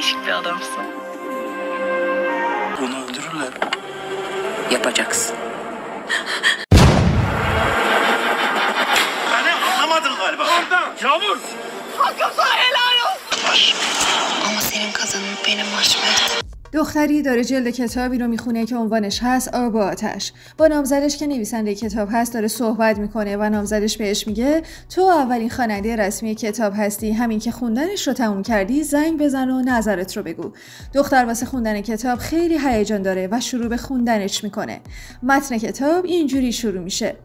değişik bir adamsın. Onu öldürürler. Yapacaksın. Beni anlamadın galiba. Oradan Yağmur. Hakkımsa helal olsun. اما senin kadının benim مشمت. دختری داره جلد کتابی رو میخونه که عنوانش هست آب و آتش. با نامزدش که نویسنده کتاب هست داره صحبت میکنه و نامزدش بهش میگه تو اولین خواننده رسمی کتاب هستی، همین که خوندنش رو تموم کردی زنگ بزن و نظرت رو بگو. دختر واسه خوندن کتاب خیلی هیجان داره و شروع به خوندنش میکنه. متن کتاب اینجوری شروع میشه: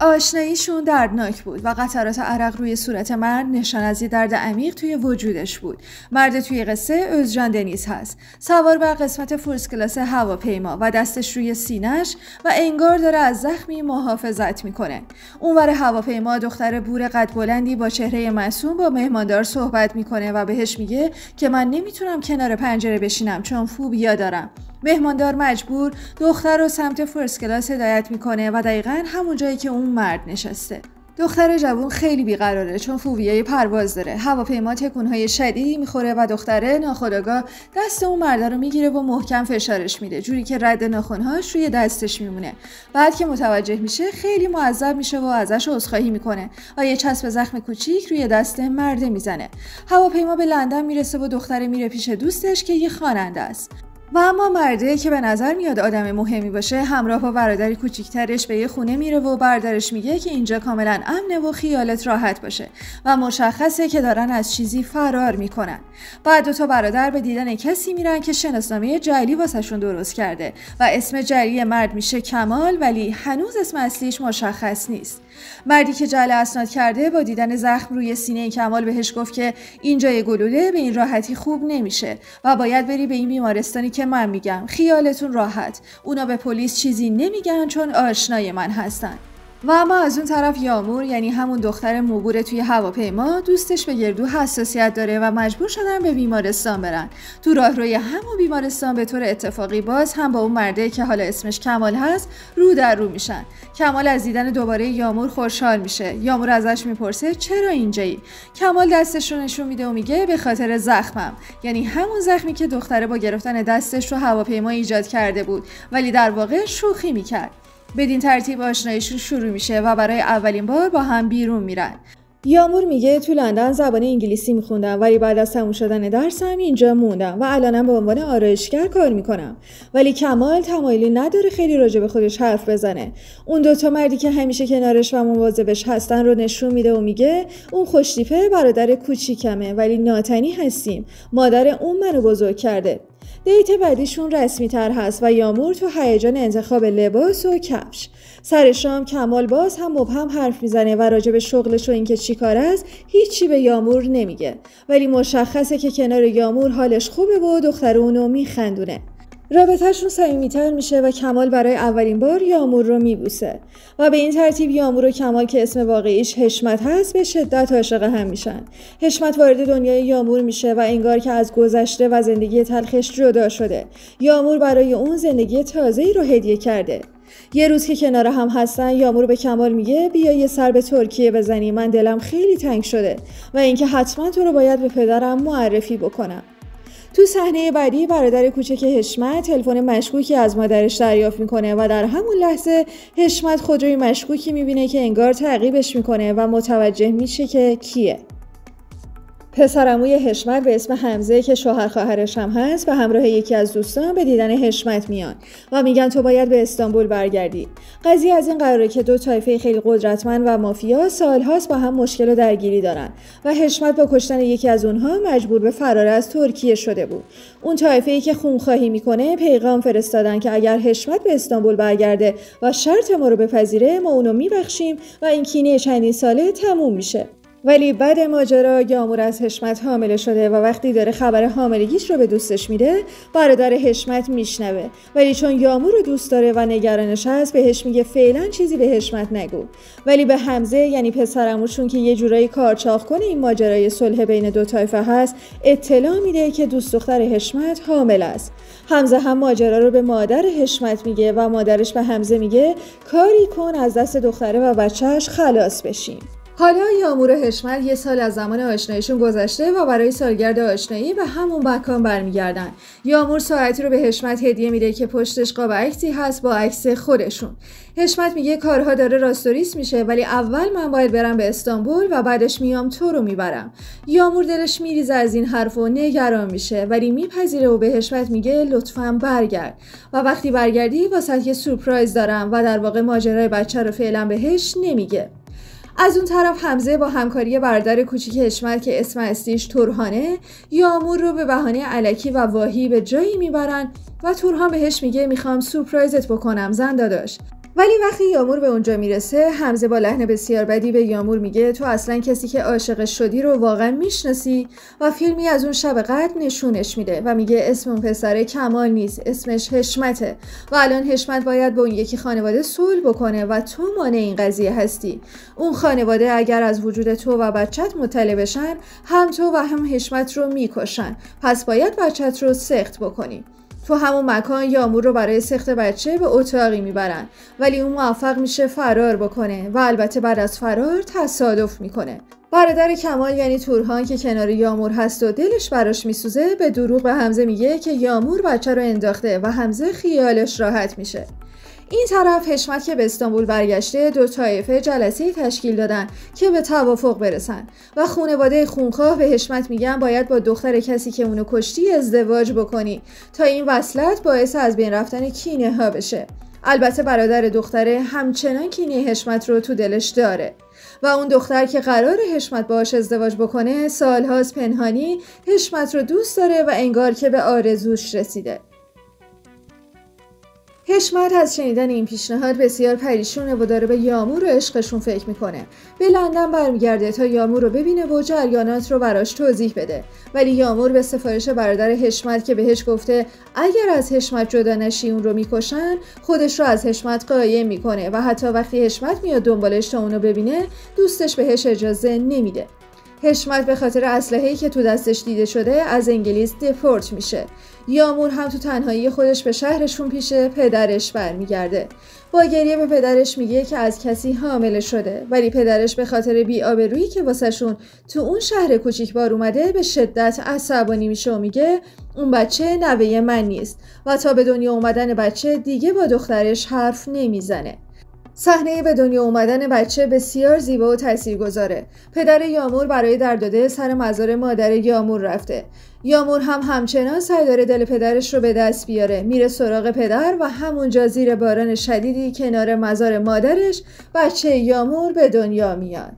آشناییشون دردناک بود و قطرات عرق روی صورت مرد نشان از یه درد عمیق توی وجودش بود. مرد توی قصه اوزجان دنیز هست، سوار بر قسمت فرست کلاس هواپیما و دستش روی سینه‌اش و انگار داره از زخمی محافظت میکنه. اونور هواپیما دختر بور قد بلندی با چهره معصوم با مهماندار صحبت میکنه و بهش میگه که من نمیتونم کنار پنجره بشینم چون فوبیا دارم. مهماندار مجبور دختر رو سمت فرست کلاس هدایت میکنه و دقیقاً همون جایی که اون مرد نشسته. دختر جوون خیلی بیقراره چون فوبیای پرواز داره. هواپیما تکونهای شدیدی میخوره و دختره ناخودآگاه دست اون مرد رو میگیره و محکم فشارش میده، جوری که رد ناخن‌هاش روی دستش میمونه. بعد که متوجه میشه خیلی معذب میشه و ازش عذرخواهی میکنه و یه چسب زخم کوچیک روی دست مرد میزنه. هواپیما به لندن میرسه و دختره میره پیش دوستش که یه خواننده است. و اما مرده که به نظر میاد آدم مهمی باشه همراه با برادری کوچیکترش به یه خونه میره و برادرش میگه که اینجا کاملا امنه و خیالت راحت باشه و مشخصه که دارن از چیزی فرار میکنن. بعد دو تا برادر به دیدن کسی میرن که شناسنامه جعلی واسهشون درست کرده و اسم جعلی مرد میشه کمال، ولی هنوز اسم اصلیش مشخص نیست. مردی که جعل اسناد کرده با دیدن زخم روی سینه کمال بهش گفت که اینجای گلوله به این راحتی خوب نمیشه و باید بری به این بیمارستانی که من میگم، خیالتون راحت، اونا به پلیس چیزی نمیگن چون آشنای من هستن. و اما از اون طرف یامور، یعنی همون دختر موبوره توی هواپیما، دوستش به گردو حساسیت داره و مجبور شدن به بیمارستان برن. تو راهروی همون بیمارستان به طور اتفاقی باز هم با اون مرده که حالا اسمش کمال هست رو در رو میشن. کمال از دیدن دوباره یامور خوشحال میشه. یامور ازش میپرسه چرا اینجایی؟ کمال دستش رو نشون میده و میگه به خاطر زخمم، یعنی همون زخمی که دختره با گرفتن دستش رو هواپیما ایجاد کرده بود، ولی در واقع شوخی میکرد. بدین ترتیب آشناییشون شروع میشه و برای اولین بار با هم بیرون میرن. یامور میگه تو لندن زبان انگلیسی میخوندم ولی بعد از تموم شدن درسم اینجا موندم و الانم به عنوان آرایشگر کار میکنم. ولی کمال تمایلی نداره خیلی راجع به خودش حرف بزنه. اون دوتا مردی که همیشه کنارش و مواظبش هستن رو نشون میده و میگه اون خوشتیپه برادر کوچیکمه ولی ناتنی هستیم، مادر اون منو بزرگ کرده. دیت بعدیشون رسمی تر هست و یامور تو هیجان انتخاب لباس و کفش. سر شام کمال باز هم مبهم حرف میزنه و راجع به شغلش و اینکه چی کار است هیچی به یامور نمیگه، ولی مشخصه که کنار یامور حالش خوبه و دختر اونو میخندونه. رابطه‌شون صمیمیتر میشه و کمال برای اولین بار یامور رو میبوسه و به این ترتیب یامور و کمال که اسم واقعیش حشمت هست به شدت عاشق هم میشن. حشمت وارد دنیای یامور میشه و انگار که از گذشته و زندگی تلخش جدا شده. یامور برای اون زندگی تازه‌ای رو هدیه کرده. یه روز که کنار هم هستن یامور به کمال میگه بیا یه سر به ترکیه بزنی، من دلم خیلی تنگ شده و اینکه حتما تو رو باید به پدرم معرفی بکنم. تو صحنه بعدی برادر کوچک حشمت تلفن مشکوکی از مادرش دریافت میکنه و در همون لحظه حشمت خودروی مشکوکی میبینه که انگار تعقیبش میکنه و متوجه میشه که کیه. پسرعموی حشمت به اسم حمزه که شوهر خواهرش هم هست و همراه یکی از دوستان به دیدن حشمت میان و میگن تو باید به استانبول برگردی. قضیه از این قراره که دو طایفه خیلی قدرتمند و مافیا سالهاست با هم مشکل و درگیری دارن و حشمت با کشتن یکی از اونها مجبور به فرار از ترکیه شده بود. اون طایفه‌ای که خونخواهی میکنه پیغام فرستادن که اگر حشمت به استانبول برگرده و شرط ما رو بپذیره ما اونو میبخشیم و این کینه چندین ساله تموم میشه. ولی بعد ماجرا یامور از حشمت حامله شده و وقتی داره خبر حاملگیش رو به دوستش میده برادر حشمت میشنوه، ولی چون یامور رو دوست داره و نگرانش هست بهش میگه فعلا چیزی به حشمت نگو. ولی به حمزه یعنی پسرعموشون که یه جورایی کارچاخ کنه این ماجرای صلح بین دو طایفه هست اطلاع میده که دوست دختر حشمت حامل است. حمزه هم ماجرا رو به مادر حشمت میگه و مادرش به حمزه میگه کاری کن از دست دختره و بچهش خلاص بشیم. حالا یامور و حشمت 1 سال از زمان آشناییشون گذشته و برای سالگرد آشنایی به همون مکان برمیگردن. یامور ساعتی رو به حشمت هدیه میده که پشتش قاب عکسی هست با عکس خودشون. حشمت میگه کارها داره راست و ریست میشه، ولی اول من باید برم به استانبول و بعدش میام تو رو میبرم. یامور دلش میریزه از این حرف و نگران میشه، ولی میپذیره و به حشمت میگه لطفاً برگرد و وقتی برگردی واسه یه سورپرایز دارم و در واقع ماجرای بچه رو فعلا بهش نمیگه. از اون طرف حمزه با همکاری برادر کوچیک حشمت که اسم اصلیش تورهانه، یامور رو به بهانه الکی و واهی به جایی میبرن و تورهان بهش میگه میخوام سورپرایزت بکنم زن داداش. ولی وقتی یامور به اونجا میرسه، حمزه با لحن بسیار بدی به یامور میگه تو اصلا کسی که عاشق شدی رو واقعا میشناسی؟ و فیلمی از اون شب قدر نشونش میده و میگه اسم اون پسره کمال نیست، اسمش حشمته و الان حشمت باید با اون یکی خانواده صلح بکنه و تو مانع این قضیه هستی. اون خانواده اگر از وجود تو و بچت مطلع بشن، هم تو و هم حشمت رو میکشن، پس باید بچت رو سخت بکنی. تو همون مکان یامور رو برای سخت بچه به اتاقی میبرن، ولی اون موفق میشه فرار بکنه و البته بعد از فرار تصادف میکنه. برادر کمال یعنی تورهان که کنار یامور هست و دلش براش میسوزه، به دروغ به حمزه میگه که یامور بچه رو انداخته و حمزه خیالش راحت میشه. این طرف حشمت که به استانبول برگشته، 2 طایفه جلسه تشکیل دادن که به توافق برسن و خانواده خونخواه به حشمت میگن باید با دختر کسی که اونو کشتی ازدواج بکنی تا این وصلت باعث از بین رفتن کینه ها بشه. البته برادر دختره همچنان کینه حشمت رو تو دلش داره و اون دختر که قرار حشمت باهاش ازدواج بکنه سالهاست پنهانی حشمت رو دوست داره و انگار که به آرزوش رسیده. حشمت از شنیدن این پیشنهاد بسیار پریشونه و داره به یامور و عشقشون فکر میکنه. به لندن برمیگرده تا یامور رو ببینه و جریانات رو براش توضیح بده، ولی یامور به سفارش برادر حشمت که بهش گفته اگر از حشمت جدا نشی اون رو میکشن، خودش رو از حشمت قایم میکنه و حتی وقتی حشمت میاد دنبالش تا اونو ببینه دوستش بهش اجازه نمیده. حشمت به خاطر اسلحه‌ای که تو دستش دیده شده از انگلیس دپورت میشه. یامور هم تو تنهایی خودش به شهرشون پیش پدرش برمیگرده. با گریه به پدرش میگه که از کسی حامله شده، ولی پدرش به خاطر بی‌آبرویی که واسهشون تو اون شهر کوچیک بار اومده به شدت عصبانی میشه و میگه اون بچه نوه من نیست و تا به دنیا اومدن بچه دیگه با دخترش حرف نمیزنه. صحنه به دنیا اومدن بچه بسیار زیبا و تاثیرگذاره. پدر یامور برای درداده سر مزار مادر یامور رفته. یامور هم همچنان سعی داره دل پدرش رو به دست بیاره. میره سراغ پدر و همونجا زیر باران شدیدی کنار مزار مادرش بچه یامور به دنیا میاد.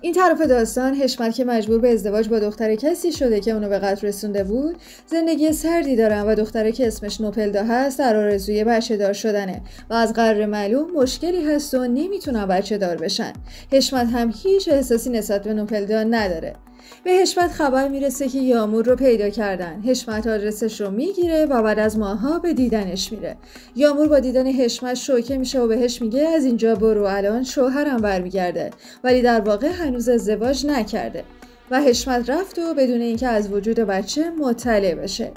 این طرف داستان حشمت که مجبور به ازدواج با دختر کسی شده که اونو به قتل رسونده بود، زندگی سردی دارن و دختره که اسمش نوپلدا هست در آرزوی بچه دار شدنه و از قرار معلوم مشکلی هست و نمیتونن بچه دار بشن. حشمت هم هیچ احساسی نسبت به نوپلدا نداره. به حشمت خبر میرسه که یامور رو پیدا کردن. حشمت آدرسش رو میگیره و بعد از ماها به دیدنش میره. یامور با دیدن حشمت شوکه میشه و بهش میگه از اینجا برو، الان شوهرم برمیگرده، ولی در واقع هنوز ازدواج نکرده. و حشمت رفت و بدون اینکه از وجود بچه مطلع بشه.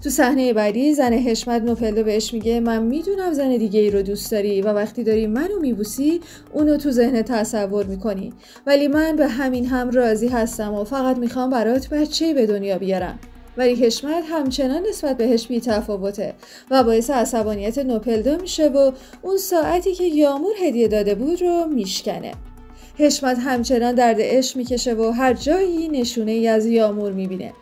تو صحنه بعدی زن حشمت نوپلدا بهش میگه من میدونم زن دیگه ای رو دوست داری و وقتی داری منو میبوسی اونو تو ذهن تصور میکنی، ولی من به همین هم راضی هستم و فقط میخوام برات بچه‌ای به دنیا بیارم. ولی حشمت همچنان نسبت بهش بی‌تفاوته و باعث عصبانیت نوپلدا میشه و اون ساعتی که یامور هدیه داده بود رو میشکنه. حشمت همچنان درد عشق میکشه و هر جایی نشونه ای از یامور میبینه.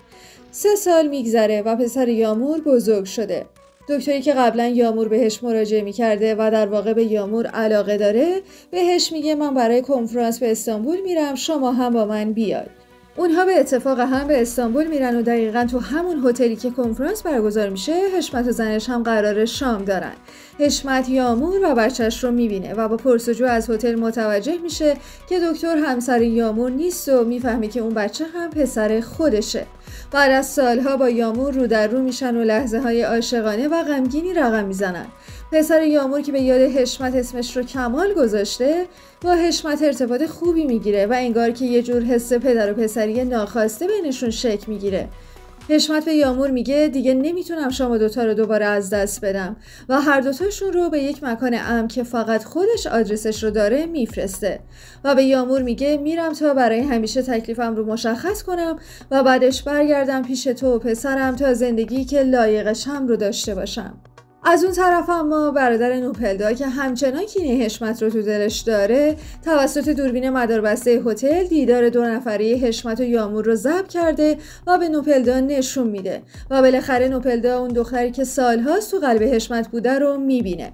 3 سال میگذره و پسر یامور بزرگ شده. دکتری که قبلا یامور بهش مراجعه میکرده و در واقع به یامور علاقه داره بهش میگه من برای کنفرانس به استانبول میرم، شما هم با من بیاید. اونها به اتفاق هم به استانبول میرن و دقیقاً تو همون هتلی که کنفرانس برگزار میشه حشمت و زنش هم قرار شام دارن. حشمت یامور و بچهش رو میبینه و با پرسجو از هتل متوجه میشه که دکتر همسر یامور نیست و میفهمه که اون بچه هم پسر خودشه. بعد از سالها با یامور رو در رو میشن و لحظه های عاشقانه و غمگینی رقم میزنن. پسر یامور که به یاد حشمت اسمش رو کمال گذاشته با حشمت ارتباط خوبی میگیره و انگار که یه جور حس پدر و پسری ناخواسته بینشون شکل میگیره. حشمت به یامور میگه دیگه نمیتونم شما دوتا رو دوباره از دست بدم و هر دوتاشون رو به یک مکان امن که فقط خودش آدرسش رو داره میفرسته و به یامور میگه میرم تا برای همیشه تکلیفم رو مشخص کنم و بعدش برگردم پیش تو و پسرم تا زندگی که لایقشم رو داشته باشم. از اون طرف اما برادر نوپلدا که همچنان کینه حشمت رو تو دلش داره توسط دوربین مداربسته هتل دیدار 2 نفره حشمت و یامور رو ضبط کرده و به نوپلدا نشون میده و بالاخره نوپلدا اون دختری که سالهاست تو قلب حشمت بوده رو میبینه.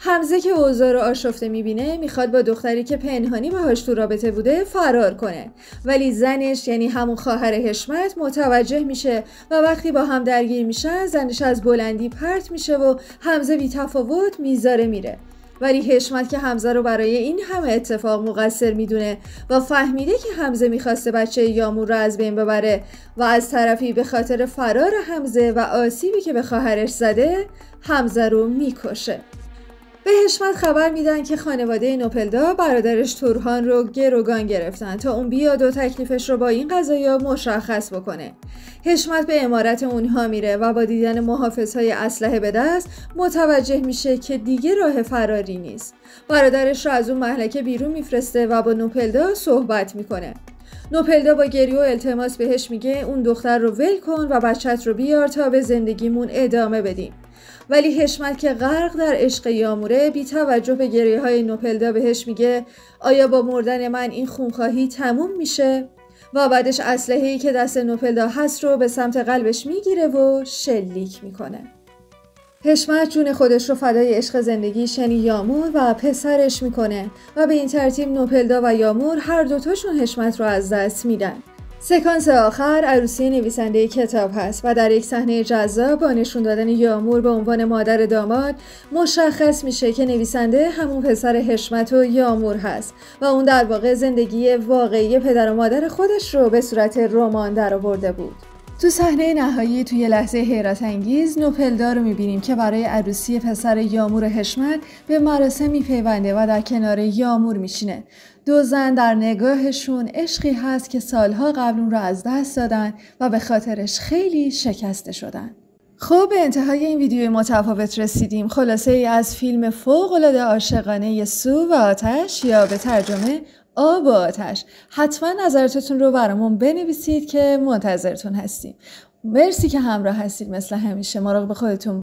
حمزه که اوضاع رو آشفته میبینه میخواد با دختری که پنهانی باهاش تو رابطه بوده فرار کنه، ولی زنش یعنی همون خواهر حشمت متوجه میشه و وقتی با هم درگیر میشن زنش از بلندی پرت میشه و حمزه بی تفاوت میذاره میره. ولی حشمت که حمزه رو برای این همه اتفاق مقصر میدونه و فهمیده که حمزه میخواسته بچه یامور رو از بین ببره و از طرفی به خاطر فرار حمزه و آسیبی که به خواهرش زده حمزه رو میکشه. به حشمت خبر میدن که خانواده نوپلدا برادرش تورهان رو گروگان گرفتن تا اون بیاد و تکلیفش رو با این قضایا مشخص بکنه. حشمت به عمارت اونها میره و با دیدن محافظهای اسلحه به دست متوجه میشه که دیگه راه فراری نیست. برادرش رو از اون مهلکه بیرون میفرسته و با نوپلدا صحبت میکنه. نوپلدا با گریه و التماس بهش میگه اون دختر رو ول کن و بچت رو بیار تا به زندگیمون ادامه بدیم. ولی حشمت که غرق در عشق یاموره بی توجه به گریه های نوپلدا بهش میگه آیا با مردن من این خونخواهی تموم میشه؟ و بعدش اسلحه‌ای که دست نوپلدا هست رو به سمت قلبش میگیره و شلیک میکنه. حشمت جون خودش رو فدای عشق زندگیش یعنی یامور و پسرش میکنه و به این ترتیب نوپلدا و یامور هر دوتاشون حشمت رو از دست میدن. سکانس آخر عروسی نویسنده کتاب هست و در یک صحنه جذاب با نشون دادن یامور به عنوان مادر داماد مشخص میشه که نویسنده همون پسر حشمت و یامور هست و اون در واقع زندگی واقعی پدر و مادر خودش رو به صورت رمان درآورده بود. تو صحنه نهایی توی لحظه حیرت انگیز نوپلدا رو میبینیم که برای عروسی پسر یامور حشمت به مراسم میپیونده و در کنار یامور میشینه. 2 زن در نگاهشون عشقی هست که سالها قبل اون رو از دست دادن و به خاطرش خیلی شکسته شدن. خب به انتهای این ویدیوی متفاوت رسیدیم. خلاصه ای از فیلم فوق‌العاده عاشقانه سو و آتش یا به ترجمه آب و آتش. حتما نظراتتون رو برامون بنویسید که منتظرتون هستیم. مرسی که همراه هستید. مثل همیشه مراقب خودتون